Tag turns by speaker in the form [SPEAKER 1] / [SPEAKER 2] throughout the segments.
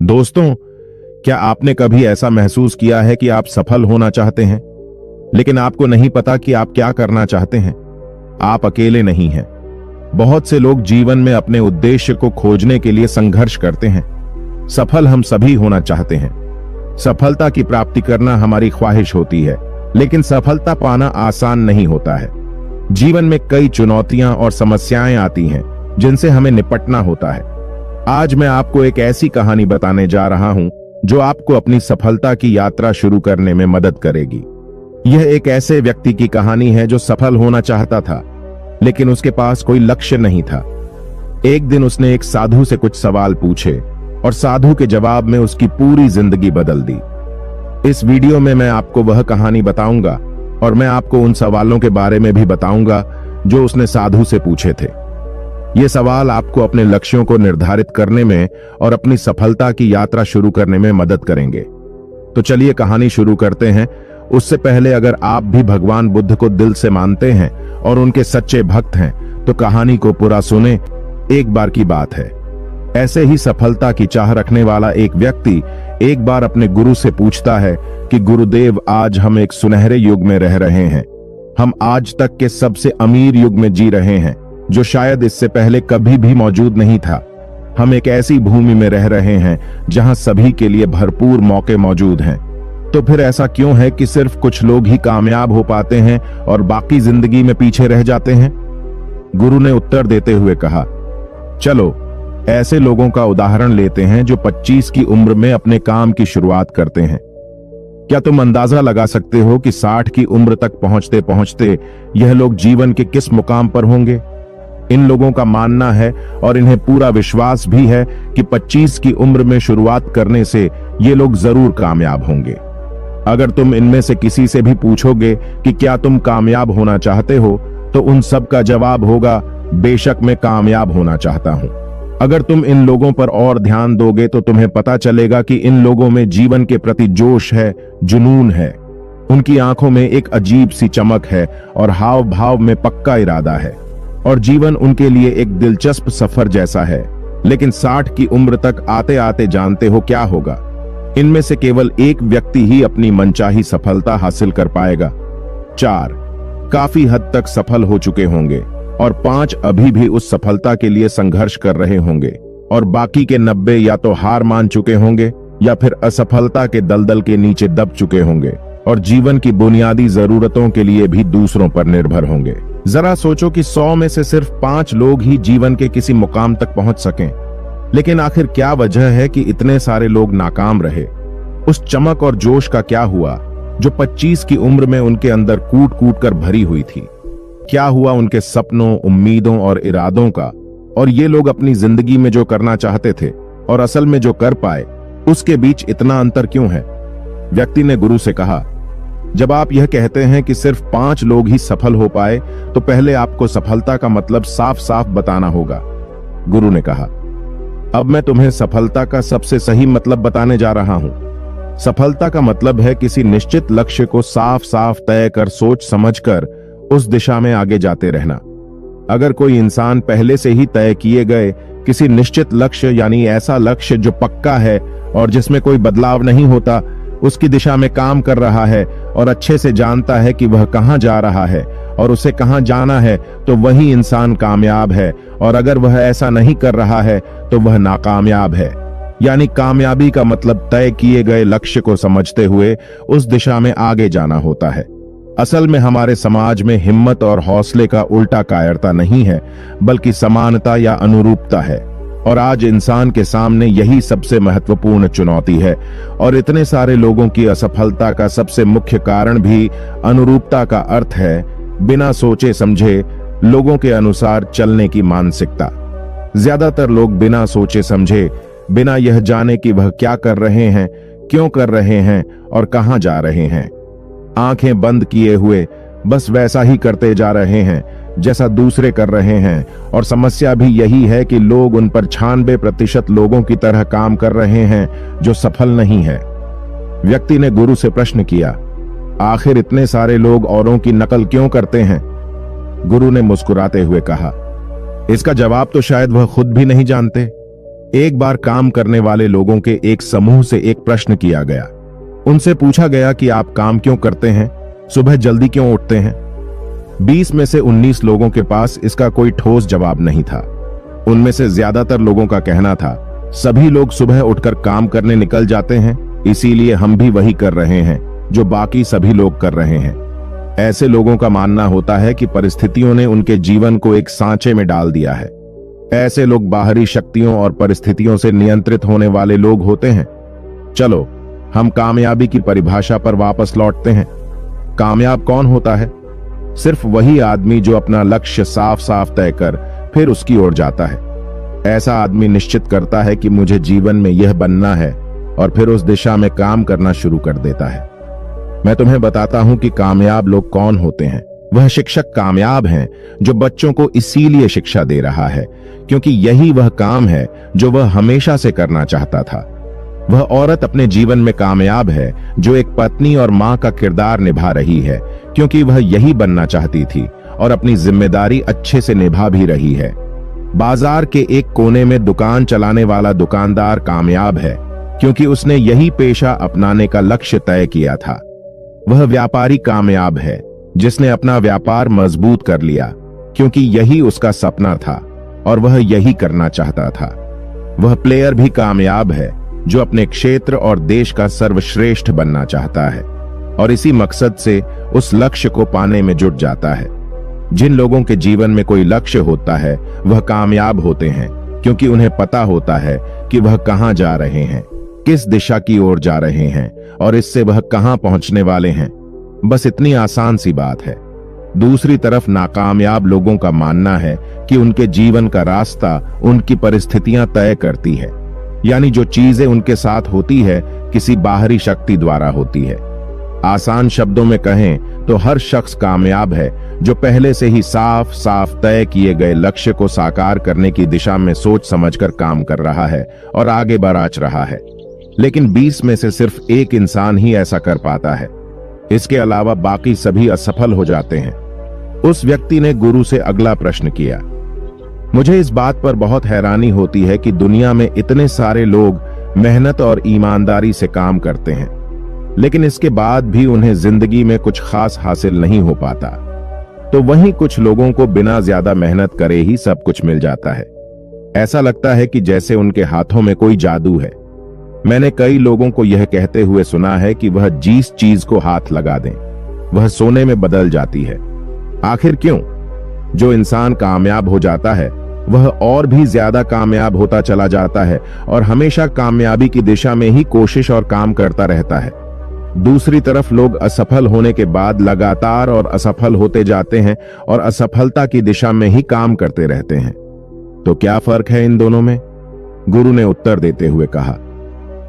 [SPEAKER 1] दोस्तों, क्या आपने कभी ऐसा महसूस किया है कि आप सफल होना चाहते हैं, लेकिन आपको नहीं पता कि आप क्या करना चाहते हैं? आप अकेले नहीं हैं। बहुत से लोग जीवन में अपने उद्देश्य को खोजने के लिए संघर्ष करते हैं। सफल हम सभी होना चाहते हैं। सफलता की प्राप्ति करना हमारी ख्वाहिश होती है, लेकिन सफलता पाना आसान नहीं होता है। जीवन में कई चुनौतियां और समस्याएं आती हैं, जिनसे हमें निपटना होता है। आज मैं आपको एक ऐसी कहानी बताने जा रहा हूं जो आपको अपनी सफलता की यात्रा शुरू करने में मदद करेगी। यह एक ऐसे व्यक्ति की कहानी है जो सफल होना चाहता था, लेकिन उसके पास कोई लक्ष्य नहीं था। एक दिन उसने एक साधु से कुछ सवाल पूछे और साधु के जवाब में उसकी पूरी जिंदगी बदल दी। इस वीडियो में मैं आपको वह कहानी बताऊंगा और मैं आपको उन सवालों के बारे में भी बताऊंगा जो उसने साधु से पूछे थे। ये सवाल आपको अपने लक्ष्यों को निर्धारित करने में और अपनी सफलता की यात्रा शुरू करने में मदद करेंगे। तो चलिए कहानी शुरू करते हैं। उससे पहले अगर आप भी भगवान बुद्ध को दिल से मानते हैं और उनके सच्चे भक्त हैं, तो कहानी को पूरा सुने। एक बार की बात है, ऐसे ही सफलता की चाह रखने वाला एक व्यक्ति एक बार अपने गुरु से पूछता है कि गुरुदेव, आज हम एक सुनहरे युग में रह रहे हैं। हम आज तक के सबसे अमीर युग में जी रहे हैं, जो शायद इससे पहले कभी भी मौजूद नहीं था। हम एक ऐसी भूमि में रह रहे हैं जहां सभी के लिए भरपूर मौके मौजूद हैं। तो फिर ऐसा क्यों है कि सिर्फ कुछ लोग ही कामयाब हो पाते हैं और बाकी जिंदगी में पीछे रह जाते हैं? गुरु ने उत्तर देते हुए कहा, चलो ऐसे लोगों का उदाहरण लेते हैं जो 25 की उम्र में अपने काम की शुरुआत करते हैं। क्या तुम अंदाजा लगा सकते हो कि 60 की उम्र तक पहुंचते पहुंचते यह लोग जीवन के किस मुकाम पर होंगे? इन लोगों का मानना है और इन्हें पूरा विश्वास भी है कि 25 की उम्र में शुरुआत करने से ये लोग जरूर कामयाब होंगे। अगर तुम इनमें से किसी से भी पूछोगे कि क्या तुम कामयाब होना चाहते हो, तो उन सब का जवाब होगा, बेशक मैं कामयाब होना चाहता हूं। अगर तुम इन लोगों पर और ध्यान दोगे तो तुम्हें पता चलेगा कि इन लोगों में जीवन के प्रति जोश है, जुनून है। उनकी आंखों में एक अजीब सी चमक है और हाव भाव में पक्का इरादा है, और जीवन उनके लिए एक दिलचस्प सफर जैसा है। लेकिन 60 की उम्र तक आते आते जानते हो क्या होगा? इनमें से केवल एक व्यक्ति ही अपनी मनचाही सफलता हासिल कर पाएगा। 4 काफी हद तक सफल हो चुके होंगे और 5 अभी भी उस सफलता के लिए संघर्ष कर रहे होंगे, और बाकी के 90 या तो हार मान चुके होंगे या फिर असफलता के दलदल के नीचे दब चुके होंगे और जीवन की बुनियादी जरूरतों के लिए भी दूसरों पर निर्भर होंगे। जरा सोचो कि 100 में से सिर्फ 5 लोग ही जीवन के किसी मुकाम तक पहुंच सकें। लेकिन आखिर क्या वजह है कि इतने सारे लोग नाकाम रहे? उस चमक और जोश का क्या हुआ जो 25 की उम्र में उनके अंदर कूट कूट कर भरी हुई थी? क्या हुआ उनके सपनों, उम्मीदों और इरादों का? और ये लोग अपनी जिंदगी में जो करना चाहते थे और असल में जो कर पाए, उसके बीच इतना अंतर क्यों है? व्यक्ति ने गुरु से कहा, जब आप यह कहते हैं कि सिर्फ 5 लोग ही सफल हो पाए, तो पहले आपको सफलता का मतलब साफ साफ बताना होगा। गुरु ने कहा, अब मैं तुम्हें सफलता का सबसे सही मतलब बताने जा रहा हूं। सफलता का मतलब है किसी निश्चित लक्ष्य को साफ साफ तय कर, सोच समझकर उस दिशा में आगे जाते रहना। अगर कोई इंसान पहले से ही तय किए गए किसी निश्चित लक्ष्य, यानी ऐसा लक्ष्य जो पक्का है और जिसमें कोई बदलाव नहीं होता, उसकी दिशा में काम कर रहा है और अच्छे से जानता है कि वह कहां जा रहा है और उसे कहां जाना है, तो वही इंसान कामयाब है। और अगर वह ऐसा नहीं कर रहा है तो वह नाकामयाब है। यानी कामयाबी का मतलब तय किए गए लक्ष्य को समझते हुए उस दिशा में आगे जाना होता है। असल में हमारे समाज में हिम्मत और हौसले का उल्टा कायरता नहीं है, बल्कि समानता या अनुरूपता है। और आज इंसान के सामने यही सबसे महत्वपूर्ण चुनौती है, और इतने सारे लोगों की असफलता का सबसे मुख्य कारण भी अनुरूपता का अर्थ है बिना सोचे समझे लोगों के अनुसार चलने की मानसिकता। ज्यादातर लोग बिना सोचे समझे, बिना यह जाने कि वह क्या कर रहे हैं, क्यों कर रहे हैं और कहां जा रहे हैं, आंखें बंद किए हुए बस वैसा ही करते जा रहे हैं जैसा दूसरे कर रहे हैं। और समस्या भी यही है कि लोग उन पर 96% लोगों की तरह काम कर रहे हैं जो सफल नहीं है। व्यक्ति ने गुरु से प्रश्न किया, आखिर इतने सारे लोग औरों की नकल क्यों करते हैं? गुरु ने मुस्कुराते हुए कहा, इसका जवाब तो शायद वह खुद भी नहीं जानते। एक बार काम करने वाले लोगों के एक समूह से एक प्रश्न किया गया। उनसे पूछा गया कि आप काम क्यों करते हैं, सुबह जल्दी क्यों उठते हैं। 20 में से 19 लोगों के पास इसका कोई ठोस जवाब नहीं था। उनमें से ज्यादातर लोगों का कहना था, सभी लोग सुबह उठकर काम करने निकल जाते हैं, इसीलिए हम भी वही कर रहे हैं जो बाकी सभी लोग कर रहे हैं। ऐसे लोगों का मानना होता है कि परिस्थितियों ने उनके जीवन को एक सांचे में डाल दिया है। ऐसे लोग बाहरी शक्तियों और परिस्थितियों से नियंत्रित होने वाले लोग होते हैं। चलो हम कामयाबी की परिभाषा पर वापस लौटते हैं। कामयाब कौन होता है? सिर्फ वही आदमी जो अपना लक्ष्य साफ साफ तय कर फिर उसकी ओर जाता है। ऐसा आदमी निश्चित करता है कि मुझे जीवन में यह बनना है और फिर उस दिशा में काम करना शुरू कर देता है। मैं तुम्हें बताता हूं कि कामयाब लोग कौन होते हैं। वह शिक्षक कामयाब हैं जो बच्चों को इसीलिए शिक्षा दे रहा है क्योंकि यही वह काम है जो वह हमेशा से करना चाहता था। वह औरत अपने जीवन में कामयाब है जो एक पत्नी और मां का किरदार निभा रही है क्योंकि वह यही बनना चाहती थी और अपनी जिम्मेदारी अच्छे से निभा भी रही है। बाजार के एक कोने में दुकान चलाने वाला दुकानदार कामयाब है क्योंकि उसने यही पेशा अपनाने का लक्ष्य तय किया था। वह व्यापारी कामयाब है जिसने अपना व्यापार मजबूत कर लिया क्योंकि यही उसका सपना था और वह यही करना चाहता था। वह प्लेयर भी कामयाब है जो अपने क्षेत्र और देश का सर्वश्रेष्ठ बनना चाहता है और इसी मकसद से उस लक्ष्य को पाने में जुट जाता है। जिन लोगों के जीवन में कोई लक्ष्य होता है वह कामयाब होते हैं क्योंकि उन्हें पता होता है कि वह कहां जा रहे हैं, किस दिशा की ओर जा रहे हैं और इससे वह कहां पहुंचने वाले हैं। बस इतनी आसान सी बात है। दूसरी तरफ नाकामयाब लोगों का मानना है कि उनके जीवन का रास्ता उनकी परिस्थितियां तय करती है, यानी जो चीजें उनके साथ होती है किसी बाहरी शक्ति द्वारा होती है। आसान शब्दों में कहें तो हर शख्स कामयाब है जो पहले से ही साफ साफ तय किए गए लक्ष्य को साकार करने की दिशा में सोच समझकर काम कर रहा है और आगे बढ़ रहा है। लेकिन 20 में से सिर्फ एक इंसान ही ऐसा कर पाता है। इसके अलावा बाकी सभी असफल हो जाते हैं। उस व्यक्ति ने गुरु से अगला प्रश्न किया, मुझे इस बात पर बहुत हैरानी होती है कि दुनिया में इतने सारे लोग मेहनत और ईमानदारी से काम करते हैं, लेकिन इसके बाद भी उन्हें जिंदगी में कुछ खास हासिल नहीं हो पाता। तो वहीं कुछ लोगों को बिना ज्यादा मेहनत करे ही सब कुछ मिल जाता है। ऐसा लगता है कि जैसे उनके हाथों में कोई जादू है। मैंने कई लोगों को यह कहते हुए सुना है कि वह जिस चीज को हाथ लगा दें वह सोने में बदल जाती है। आखिर क्यों? जो इंसान कामयाब हो जाता है वह और भी ज्यादा कामयाब होता चला जाता है और हमेशा कामयाबी की दिशा में ही कोशिश और काम करता रहता है। दूसरी तरफ लोग असफल होने के बाद लगातार और असफल होते जाते हैं और असफलता की दिशा में ही काम करते रहते हैं। तो क्या फर्क है इन दोनों में? गुरु ने उत्तर देते हुए कहा,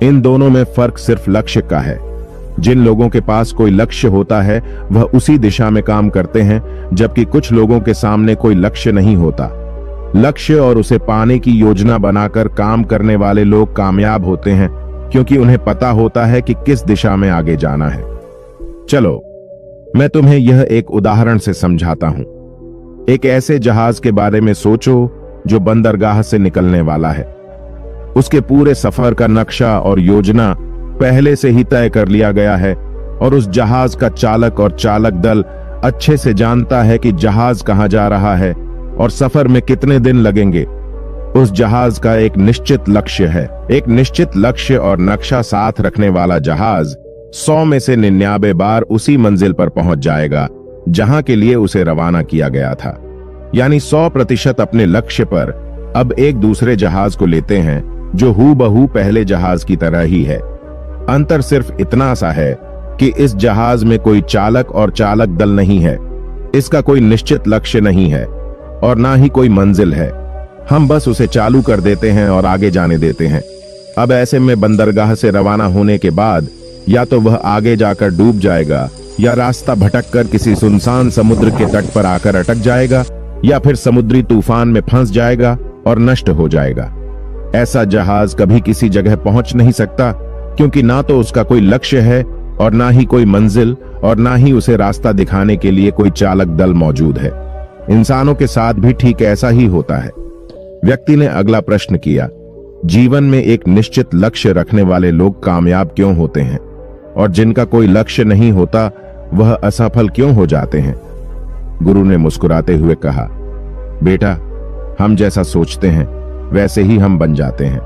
[SPEAKER 1] इन दोनों में फर्क सिर्फ लक्ष्य का है। जिन लोगों के पास कोई लक्ष्य होता है वह उसी दिशा में काम करते हैं, जबकि कुछ लोगों के सामने कोई लक्ष्य नहीं होता। लक्ष्य और उसे पाने की योजना बनाकर काम करने वाले लोग कामयाब होते हैं क्योंकि उन्हें पता होता है कि किस दिशा में आगे जाना है। चलो मैं तुम्हें यह एक उदाहरण से समझाता हूं। एक ऐसे जहाज के बारे में सोचो जो बंदरगाह से निकलने वाला है। उसके पूरे सफर का नक्शा और योजना पहले से ही तय कर लिया गया है और उस जहाज का चालक और चालक दल अच्छे से जानता है कि जहाज कहां जा रहा है और सफर में कितने दिन लगेंगे। उस जहाज का एक निश्चित लक्ष्य है। एक निश्चित लक्ष्य और नक्शा साथ रखने वाला जहाज 100 में से 99 बार उसी मंजिल पर पहुंच जाएगा जहां के लिए उसे रवाना किया गया था। यानी 100% अपने लक्ष्य पर अब एक दूसरे जहाज को लेते हैं जो हूबहू पहले जहाज की तरह ही है। अंतर सिर्फ इतना सा है कि इस जहाज में कोई चालक और चालक दल नहीं है, इसका कोई निश्चित लक्ष्य नहीं है और ना ही कोई मंजिल है। हम बस उसे चालू कर देते हैं और आगे जाने देते हैं। अब ऐसे में बंदरगाह से रवाना होने के बाद या तो वह आगे जाकर डूब जाएगा या रास्ता भटककर किसी सुनसान समुद्र के तट पर आकर अटक जाएगा या फिर समुद्री तूफान में फंस जाएगा और नष्ट हो जाएगा। ऐसा जहाज कभी किसी जगह पहुंच नहीं सकता क्योंकि ना तो उसका कोई लक्ष्य है और ना ही कोई मंजिल और ना ही उसे रास्ता दिखाने के लिए कोई चालक दल मौजूद है। इंसानों के साथ भी ठीक ऐसा ही होता है। व्यक्ति ने अगला प्रश्न किया, जीवन में एक निश्चित लक्ष्य रखने वाले लोग कामयाब क्यों होते हैं और जिनका कोई लक्ष्य नहीं होता वह असफल क्यों हो जाते हैं? गुरु ने मुस्कुराते हुए कहा, बेटा, हम जैसा सोचते हैं वैसे ही हम बन जाते हैं।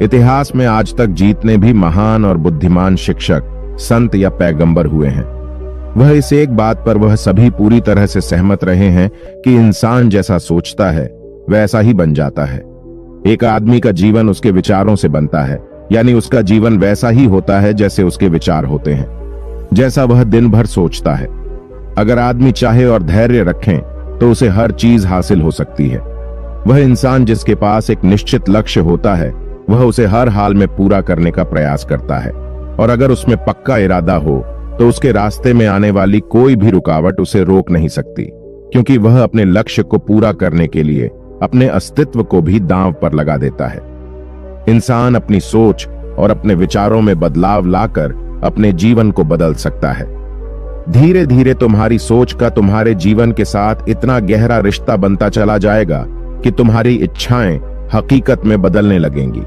[SPEAKER 1] इतिहास में आज तक जितने भी महान और बुद्धिमान शिक्षक, संत या पैगंबर हुए हैं, वह इस एक बात पर वह सभी पूरी तरह से सहमत रहे हैं कि इंसान जैसा सोचता है वैसा ही बन जाता है। एक आदमी का जीवन उसके विचारों से बनता है, यानी उसका जीवन वैसा ही होता है जैसे उसके विचार होते हैं, जैसा वह दिन भर सोचता है। अगर आदमी चाहे और धैर्य रखें तो उसे हर चीज हासिल हो सकती है। वह इंसान जिसके पास एक निश्चित लक्ष्य होता है वह उसे हर हाल में पूरा करने का प्रयास करता है, और अगर उसमें पक्का इरादा हो तो उसके रास्ते में आने वाली कोई भी रुकावट उसे रोक नहीं सकती, क्योंकि वह अपने लक्ष्य को पूरा करने के लिए अपने अस्तित्व को भी दांव पर लगा देता है। इंसान अपनी सोच और अपने विचारों में बदलाव लाकर अपने जीवन को बदल सकता है। धीरे धीरे तुम्हारी सोच का तुम्हारे जीवन के साथ इतना गहरा रिश्ता बनता चला जाएगा कि तुम्हारी इच्छाएं हकीकत में बदलने लगेंगी।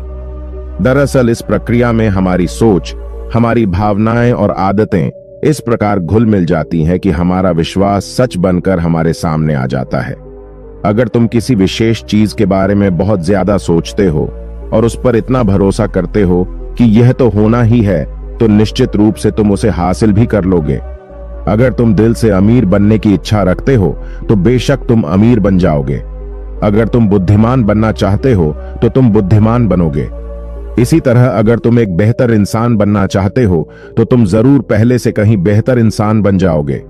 [SPEAKER 1] दरअसल इस प्रक्रिया में हमारी सोच, हमारी भावनाएं और आदतें इस प्रकार घुल मिल जाती हैं कि हमारा विश्वास सच बनकर हमारे सामने आ जाता है। अगर तुम किसी विशेष चीज के बारे में बहुत ज्यादा सोचते हो और उस पर इतना भरोसा करते हो कि यह तो होना ही है, तो निश्चित रूप से तुम उसे हासिल भी कर लोगे। अगर तुम दिल से अमीर बनने की इच्छा रखते हो तो बेशक तुम अमीर बन जाओगे। अगर तुम बुद्धिमान बनना चाहते हो तो तुम बुद्धिमान बनोगे। इसी तरह अगर तुम एक बेहतर इंसान बनना चाहते हो तो तुम जरूर पहले से कहीं बेहतर इंसान बन जाओगे।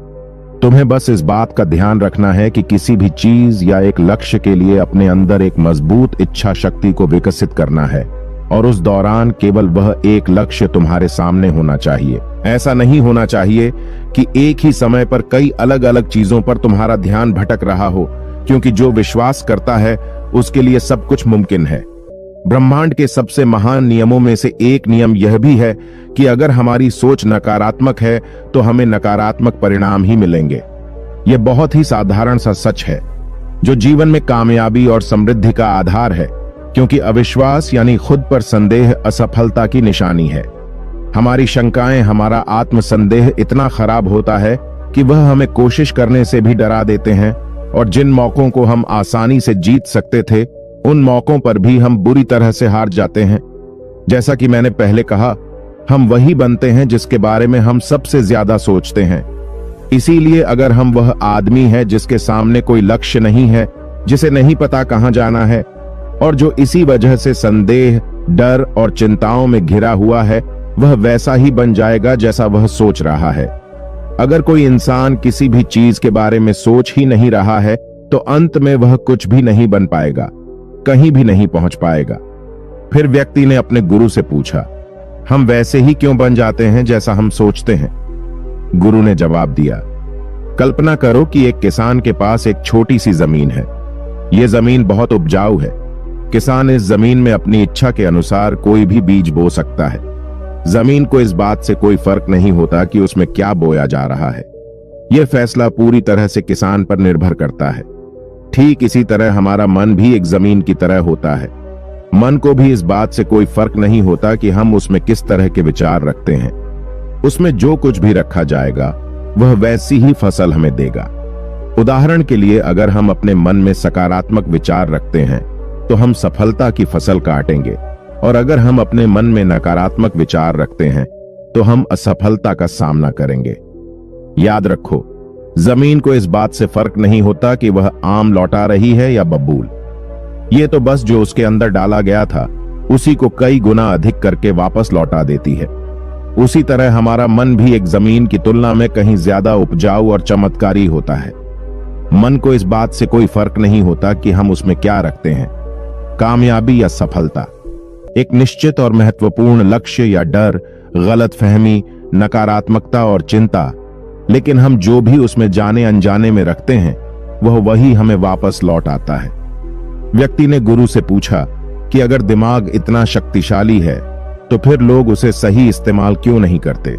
[SPEAKER 1] तुम्हें बस इस बात का ध्यान रखना है कि किसी भी चीज या एक लक्ष्य के लिए अपने अंदर एक मजबूत इच्छा शक्ति को विकसित करना है, और उस दौरान केवल वह एक लक्ष्य तुम्हारे सामने होना चाहिए। ऐसा नहीं होना चाहिए कि एक ही समय पर कई अलग अलग चीजों पर तुम्हारा ध्यान भटक रहा हो, क्योंकि जो विश्वास करता है उसके लिए सब कुछ मुमकिन है। ब्रह्मांड के सबसे महान नियमों में से एक नियम यह भी है कि अगर हमारी सोच नकारात्मक है तो हमें नकारात्मक परिणाम ही मिलेंगे। यह बहुत ही साधारण सा सच है जो जीवन में कामयाबी और समृद्धि का आधार है, क्योंकि अविश्वास यानी खुद पर संदेह असफलता की निशानी है। हमारी शंकाएं, हमारा आत्मसंदेह इतना खराब होता है कि वह हमें कोशिश करने से भी डरा देते हैं, और जिन मौकों को हम आसानी से जीत सकते थे उन मौकों पर भी हम बुरी तरह से हार जाते हैं। जैसा कि मैंने पहले कहा, हम वही बनते हैं जिसके बारे में हम सबसे ज्यादा सोचते हैं। इसीलिए अगर हम वह आदमी है जिसके सामने कोई लक्ष्य नहीं है, जिसे नहीं पता कहां जाना है, और जो इसी वजह से संदेह, डर और चिंताओं में घिरा हुआ है, वह वैसा ही बन जाएगा जैसा वह सोच रहा है। अगर कोई इंसान किसी भी चीज के बारे में सोच ही नहीं रहा है तो अंत में वह कुछ भी नहीं बन पाएगा, कहीं भी नहीं पहुंच पाएगा। फिर व्यक्ति ने अपने गुरु से पूछा, हम वैसे ही क्यों बन जाते हैं जैसा हम सोचते हैं? गुरु ने जवाब दिया, कल्पना करो कि एक किसान के पास एक छोटी सी जमीन है। यह जमीन बहुत उपजाऊ है। किसान इस जमीन में अपनी इच्छा के अनुसार कोई भी बीज बो सकता है। जमीन को इस बात से कोई फर्क नहीं होता कि उसमें क्या बोया जा रहा है। यह फैसला पूरी तरह से किसान पर निर्भर करता है। ठीक इसी तरह हमारा मन भी एक जमीन की तरह होता है। मन को भी इस बात से कोई फर्क नहीं होता कि हम उसमें किस तरह के विचार रखते हैं। उसमें जो कुछ भी रखा जाएगा वह वैसी ही फसल हमें देगा। उदाहरण के लिए, अगर हम अपने मन में सकारात्मक विचार रखते हैं तो हम सफलता की फसल काटेंगे, और अगर हम अपने मन में नकारात्मक विचार रखते हैं तो हम असफलता का सामना करेंगे। याद रखो, जमीन को इस बात से फर्क नहीं होता कि वह आम लौटा रही है या बबूल। यह तो बस जो उसके अंदर डाला गया था उसी को कई गुना अधिक करके वापस लौटा देती है। उसी तरह हमारा मन भी एक जमीन की तुलना में कहीं ज्यादा उपजाऊ और चमत्कारी होता है। मन को इस बात से कोई फर्क नहीं होता कि हम उसमें क्या रखते हैं, कामयाबी या सफलता, एक निश्चित और महत्वपूर्ण लक्ष्य या डर, गलतफहमी, नकारात्मकता और चिंता। लेकिन हम जो भी उसमें जाने अनजाने में रखते हैं वह वही हमें वापस लौट आता है। व्यक्ति ने गुरु से पूछा कि अगर दिमाग इतना शक्तिशाली है तो फिर लोग उसे सही इस्तेमाल क्यों नहीं करते?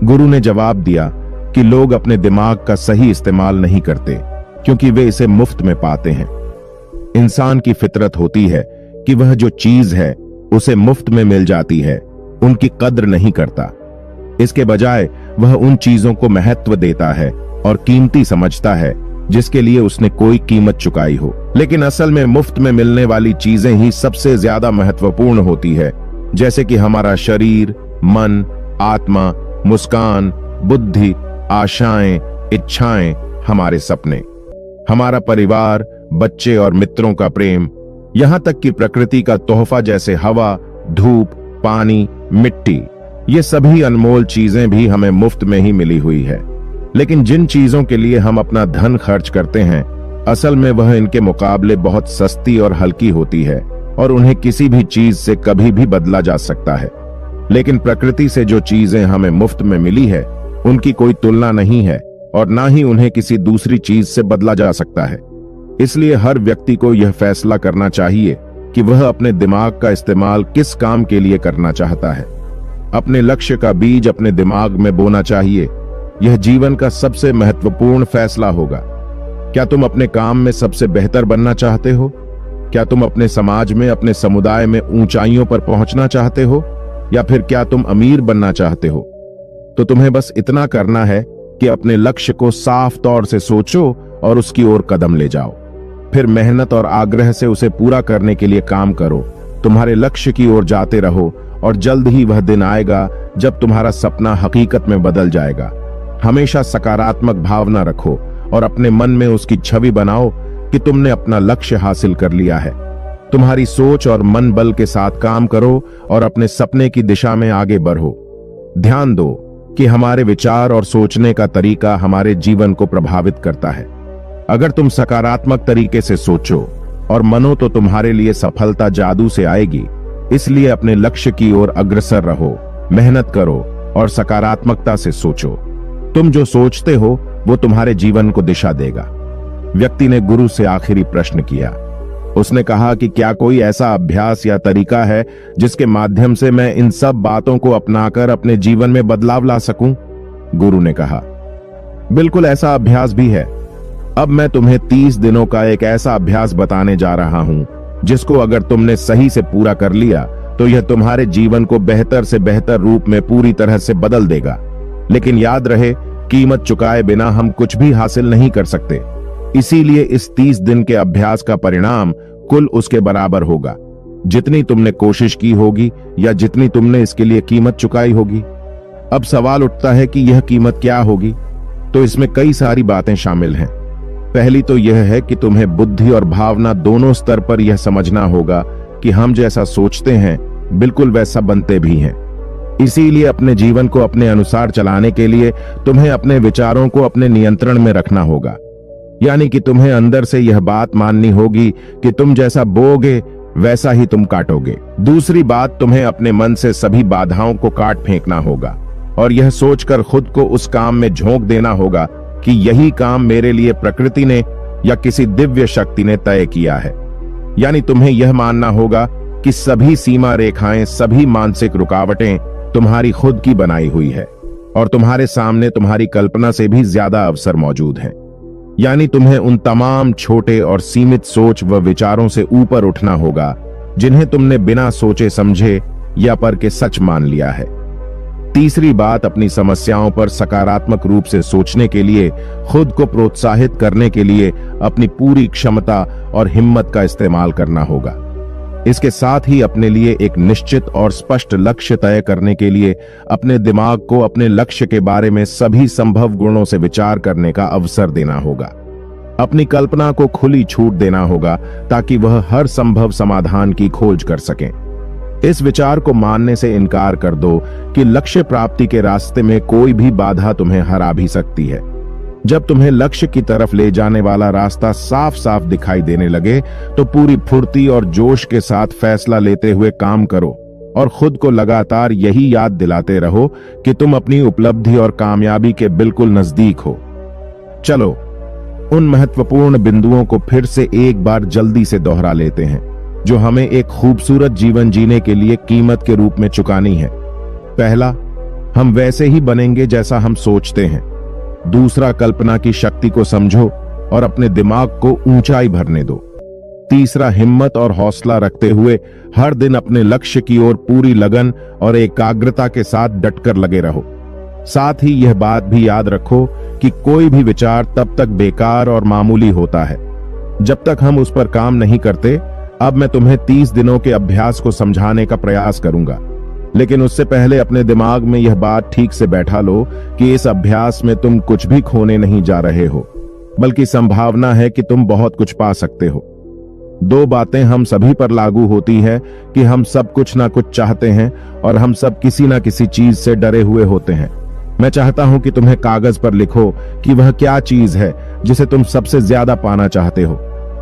[SPEAKER 1] गुरु ने जवाब दिया कि लोग अपने दिमाग का सही इस्तेमाल नहीं करते क्योंकि वे इसे मुफ्त में पाते हैं। इंसान की फितरत होती है कि वह जो चीज है उसे मुफ्त में मिल जाती है उनकी कद्र नहीं करता। इसके बजाय वह उन चीजों को महत्व देता है और कीमती समझता है जिसके लिए उसने कोई कीमत चुकाई हो। लेकिन असल में मुफ्त में मिलने वाली चीजें ही सबसे ज्यादा महत्वपूर्ण होती है, जैसे कि हमारा शरीर, मन, आत्मा, मुस्कान, बुद्धि, आशाएं, इच्छाएं, हमारे सपने, हमारा परिवार, बच्चे और मित्रों का प्रेम, यहां तक कि प्रकृति का तोहफा जैसे हवा, धूप, पानी, मिट्टी, ये सभी अनमोल चीजें भी हमें मुफ्त में ही मिली हुई है। लेकिन जिन चीजों के लिए हम अपना धन खर्च करते हैं, असल में वह इनके मुकाबले बहुत सस्ती और हल्की होती है और उन्हें किसी भी चीज से कभी भी बदला जा सकता है। लेकिन प्रकृति से जो चीजें हमें मुफ्त में मिली है उनकी कोई तुलना नहीं है और ना ही उन्हें किसी दूसरी चीज से बदला जा सकता है। इसलिए हर व्यक्ति को यह फैसला करना चाहिए कि वह अपने दिमाग का इस्तेमाल किस काम के लिए करना चाहता है। अपने लक्ष्य का बीज अपने दिमाग में बोना चाहिए। यह जीवन का सबसे महत्वपूर्ण फैसला होगा। क्या तुम अपने काम में सबसे बेहतर बनना चाहते हो? क्या तुम अपने समाज में, अपने समुदाय में ऊंचाइयों पर पहुंचना चाहते हो, या फिर क्या तुम अमीर बनना चाहते हो? तो तुम्हें बस इतना करना है कि अपने लक्ष्य को साफ तौर से सोचो और उसकी ओर कदम ले जाओ। फिर मेहनत और आग्रह से उसे पूरा करने के लिए काम करो। तुम्हारे लक्ष्य की ओर जाते रहो और जल्द ही वह दिन आएगा जब तुम्हारा सपना हकीकत में बदल जाएगा। हमेशा सकारात्मक भावना रखो और अपने मन में उसकी छवि बनाओ कि तुमने अपना लक्ष्य हासिल कर लिया है। तुम्हारी सोच और मन बल के साथ काम करो और अपने सपने की दिशा में आगे बढ़ो। ध्यान दो कि हमारे विचार और सोचने का तरीका हमारे जीवन को प्रभावित करता है। अगर तुम सकारात्मक तरीके से सोचो और मनो तो तुम्हारे लिए सफलता जादू से आएगी। इसलिए अपने लक्ष्य की ओर अग्रसर रहो, मेहनत करो और सकारात्मकता से सोचो। तुम जो सोचते हो वो तुम्हारे जीवन को दिशा देगा। व्यक्ति ने गुरु से आखिरी प्रश्न किया। उसने कहा कि क्या कोई ऐसा अभ्यास या तरीका है जिसके माध्यम से मैं इन सब बातों को अपनाकर अपने जीवन में बदलाव ला सकूं? गुरु ने कहा, बिल्कुल ऐसा अभ्यास भी है। अब मैं तुम्हें 30 दिनों का एक ऐसा अभ्यास बताने जा रहा हूं जिसको अगर तुमने सही से पूरा कर लिया तो यह तुम्हारे जीवन को बेहतर से बेहतर रूप में पूरी तरह से बदल देगा। लेकिन याद रहे, कीमत चुकाए बिना हम कुछ भी हासिल नहीं कर सकते। इसीलिए इस 30 दिन के अभ्यास का परिणाम कुल उसके बराबर होगा जितनी तुमने कोशिश की होगी या जितनी तुमने इसके लिए कीमत चुकाई होगी। अब सवाल उठता है कि यह कीमत क्या होगी? तो इसमें कई सारी बातें शामिल हैं। पहली तो यह है कि तुम्हें बुद्धि और भावना दोनों स्तर पर यह समझना होगा कि हम जैसा सोचते हैं बिल्कुल वैसा बनते भी हैं। इसीलिए अपने जीवन को अपने अनुसार चलाने के लिए तुम्हें अपने विचारों को अपने नियंत्रण में रखना होगा। यानी कि तुम्हें अंदर से यह बात माननी होगी कि तुम जैसा बोओगे वैसा ही तुम काटोगे। दूसरी बात, तुम्हें अपने मन से सभी बाधाओं को काट फेंकना होगा और यह सोचकर खुद को उस काम में झोंक देना होगा कि यही काम मेरे लिए प्रकृति ने या किसी दिव्य शक्ति ने तय किया है। यानी तुम्हें यह मानना होगा कि सभी सीमा रेखाएं, सभी मानसिक रुकावटें तुम्हारी खुद की बनाई हुई है और तुम्हारे सामने तुम्हारी कल्पना से भी ज्यादा अवसर मौजूद हैं। यानी तुम्हें उन तमाम छोटे और सीमित सोच व विचारों से ऊपर उठना होगा जिन्हें तुमने बिना सोचे समझे या पर के सच मान लिया है। तीसरी बात, अपनी समस्याओं पर सकारात्मक रूप से सोचने के लिए खुद को प्रोत्साहित करने के लिए अपनी पूरी क्षमता और हिम्मत का इस्तेमाल करना होगा। इसके साथ ही अपने लिए एक निश्चित और स्पष्ट लक्ष्य तय करने के लिए अपने दिमाग को अपने लक्ष्य के बारे में सभी संभव गुणों से विचार करने का अवसर देना होगा। अपनी कल्पना को खुली छूट देना होगा ताकि वह हर संभव समाधान की खोज कर सकें। इस विचार को मानने से इनकार कर दो कि लक्ष्य प्राप्ति के रास्ते में कोई भी बाधा तुम्हें हरा भी सकती है। जब तुम्हें लक्ष्य की तरफ ले जाने वाला रास्ता साफ साफ दिखाई देने लगे तो पूरी फुर्ती और जोश के साथ फैसला लेते हुए काम करो और खुद को लगातार यही याद दिलाते रहो कि तुम अपनी उपलब्धि और कामयाबी के बिल्कुल नजदीक हो। चलो उन महत्वपूर्ण बिंदुओं को फिर से एक बार जल्दी से दोहरा लेते हैं जो हमें एक खूबसूरत जीवन जीने के लिए कीमत के रूप में चुकानी है। पहला, हम वैसे ही बनेंगे जैसा हम सोचते हैं। दूसरा, कल्पना की शक्ति को समझो और अपने दिमाग को ऊंचाई भरने दो। तीसरा, हिम्मत और हौसला रखते हुए हर दिन अपने लक्ष्य की ओर पूरी लगन और एकाग्रता के साथ डटकर लगे रहो। साथ ही यह बात भी याद रखो कि कोई भी विचार तब तक बेकार और मामूली होता है जब तक हम उस पर काम नहीं करते। अब मैं तुम्हें 30 दिनों के अभ्यास को समझाने का प्रयास करूंगा, लेकिन उससे पहले अपने दिमाग में यह बात ठीक से बैठा लो कि इस अभ्यास में तुम कुछ भी खोने नहीं जा रहे हो, बल्कि संभावना है कि तुम बहुत कुछ पा सकते हो। 2 बातें हम सभी पर लागू होती है कि हम सब कुछ ना कुछ चाहते हैं और हम सब किसी ना किसी चीज से डरे हुए होते हैं। मैं चाहता हूं कि तुम्हें कागज पर लिखो कि वह क्या चीज है जिसे तुम सबसे ज्यादा पाना चाहते हो।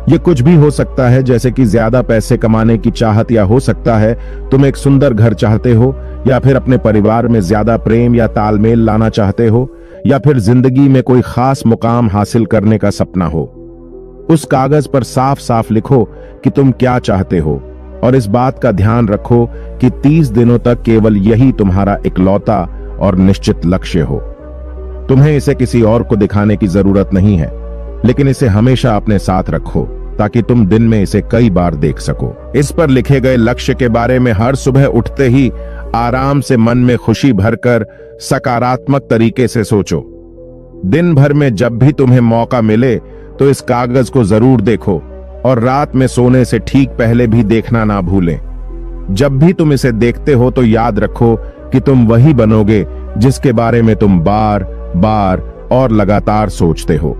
[SPEAKER 1] यह कुछ भी हो सकता है, जैसे कि ज्यादा पैसे कमाने की चाहत, या हो सकता है तुम एक सुंदर घर चाहते हो, या फिर अपने परिवार में ज्यादा प्रेम या तालमेल लाना चाहते हो, या फिर जिंदगी में कोई खास मुकाम हासिल करने का सपना हो। उस कागज पर साफ साफ लिखो कि तुम क्या चाहते हो और इस बात का ध्यान रखो कि 30 दिनों तक केवल यही तुम्हारा इकलौता और निश्चित लक्ष्य हो। तुम्हें इसे किसी और को दिखाने की जरूरत नहीं है, लेकिन इसे हमेशा अपने साथ रखो ताकि तुम दिन में इसे कई बार देख सको। इस पर लिखे गए लक्ष्य के बारे में हर सुबह उठते ही आराम से मन में खुशी भरकर सकारात्मक तरीके से सोचो। दिन भर में जब भी तुम्हें मौका मिले तो इस कागज को जरूर देखो और रात में सोने से ठीक पहले भी देखना ना भूलें। जब भी तुम इसे देखते हो तो याद रखो कि तुम वही बनोगे जिसके बारे में तुम बार बार और लगातार सोचते हो।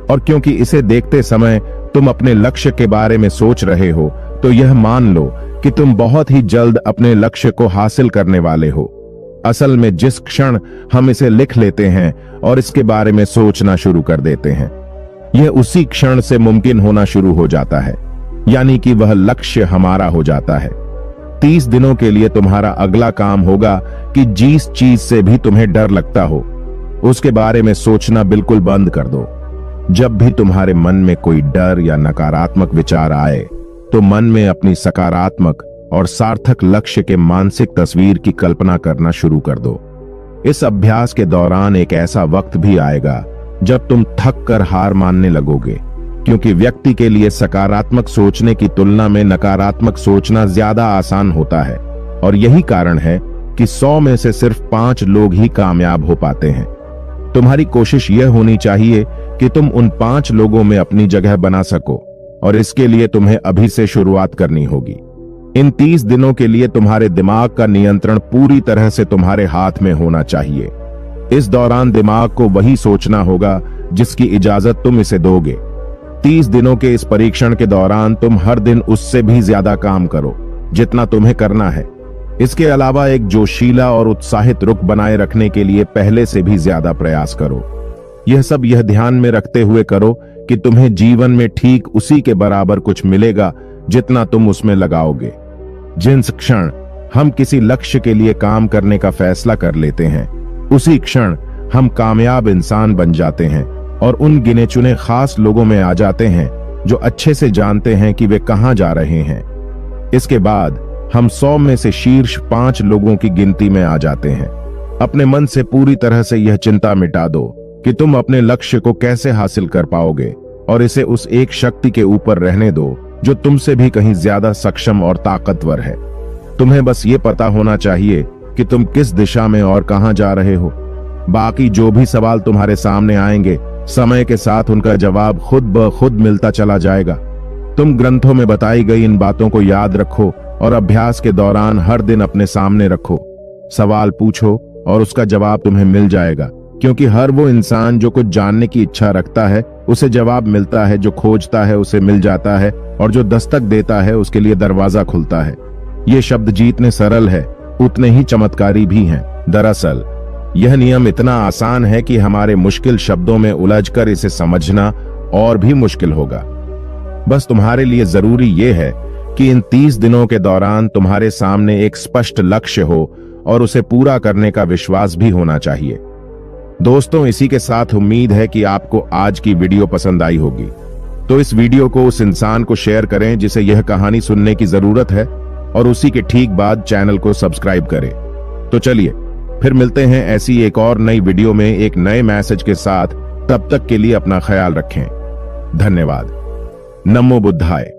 [SPEAKER 1] और क्योंकि इसे देखते समय तुम अपने लक्ष्य के बारे में सोच रहे हो, तो यह मान लो कि तुम बहुत ही जल्द अपने लक्ष्य को हासिल करने वाले हो। असल में जिस क्षण हम इसे लिख लेते हैं और इसके बारे में सोचना शुरू कर देते हैं, यह उसी क्षण से मुमकिन होना शुरू हो जाता है, यानी कि वह लक्ष्य हमारा हो जाता है। 30 दिनों के लिए तुम्हारा अगला काम होगा कि जिस चीज से भी तुम्हें डर लगता हो उसके बारे में सोचना बिल्कुल बंद कर दो। जब भी तुम्हारे मन में कोई डर या नकारात्मक विचार आए तो मन में अपनी सकारात्मक और सार्थक लक्ष्य के मानसिक तस्वीर की कल्पना करना शुरू कर दो। इस अभ्यास के दौरान एक ऐसा वक्त भी आएगा जब तुम थक कर हार मानने लगोगे, क्योंकि व्यक्ति के लिए सकारात्मक सोचने की तुलना में नकारात्मक सोचना ज्यादा आसान होता है। और यही कारण है कि 100 में से सिर्फ 5 लोग ही कामयाब हो पाते हैं। तुम्हारी कोशिश यह होनी चाहिए कि तुम उन 5 लोगों में अपनी जगह बना सको, और इसके लिए तुम्हें अभी से शुरुआत करनी होगी। इन 30 दिनों के लिए तुम्हारे दिमाग का नियंत्रण पूरी तरह से तुम्हारे हाथ में होना चाहिए। इस दौरान दिमाग को वही सोचना होगा जिसकी इजाजत तुम इसे दोगे। 30 दिनों के इस परीक्षण के दौरान तुम हर दिन उससे भी ज्यादा काम करो जितना तुम्हें करना है। इसके अलावा एक जोशीला और उत्साहित रुख बनाए रखने के लिए पहले से भी ज्यादा प्रयास करो। यह सब यह ध्यान में रखते हुए करो कि तुम्हें जीवन में ठीक उसी के बराबर कुछ मिलेगा जितना तुम उसमें लगाओगे। जिस क्षण हम किसी लक्ष्य के लिए काम करने का फैसला कर लेते हैं, उसी क्षण हम कामयाब इंसान बन जाते हैं और उन गिने चुने खास लोगों में आ जाते हैं जो अच्छे से जानते हैं कि वे कहां जा रहे हैं। इसके बाद हम 100 में से शीर्ष 5 लोगों की गिनती में आ जाते हैं। अपने मन से पूरी तरह से यह चिंता मिटा दो कि तुम अपने लक्ष्य को कैसे हासिल कर पाओगे, और इसे उस एक शक्ति के ऊपर रहने दो जो तुमसे भी कहीं ज्यादा सक्षम और ताकतवर है। तुम्हें बस ये पता होना चाहिए कि तुम किस दिशा में और कहां जा रहे हो। बाकी जो भी सवाल तुम्हारे सामने आएंगे, समय के साथ उनका जवाब खुद ब खुद मिलता चला जाएगा। तुम ग्रंथों में बताई गई इन बातों को याद रखो और अभ्यास के दौरान हर दिन अपने सामने रखो। सवाल पूछो और उसका जवाब तुम्हें मिल जाएगा, क्योंकि हर वो इंसान जो कुछ जानने की इच्छा रखता है उसे जवाब मिलता है, जो खोजता है उसे मिल जाता है, और जो दस्तक देता है उसके लिए दरवाजा खुलता है। ये शब्द जितने सरल है उतने ही चमत्कारी भी हैं। दरअसल यह नियम इतना आसान है कि हमारे मुश्किल शब्दों में उलझकर इसे समझना और भी मुश्किल होगा। बस तुम्हारे लिए जरूरी यह है कि इन 30 दिनों के दौरान तुम्हारे सामने एक स्पष्ट लक्ष्य हो और उसे पूरा करने का विश्वास भी होना चाहिए। दोस्तों, इसी के साथ उम्मीद है कि आपको आज की वीडियो पसंद आई होगी। तो इस वीडियो को उस इंसान को शेयर करें जिसे यह कहानी सुनने की जरूरत है, और उसी के ठीक बाद चैनल को सब्सक्राइब करें। तो चलिए फिर मिलते हैं ऐसी एक और नई वीडियो में एक नए मैसेज के साथ। तब तक के लिए अपना ख्याल रखें। धन्यवाद। नमो बुद्धाय।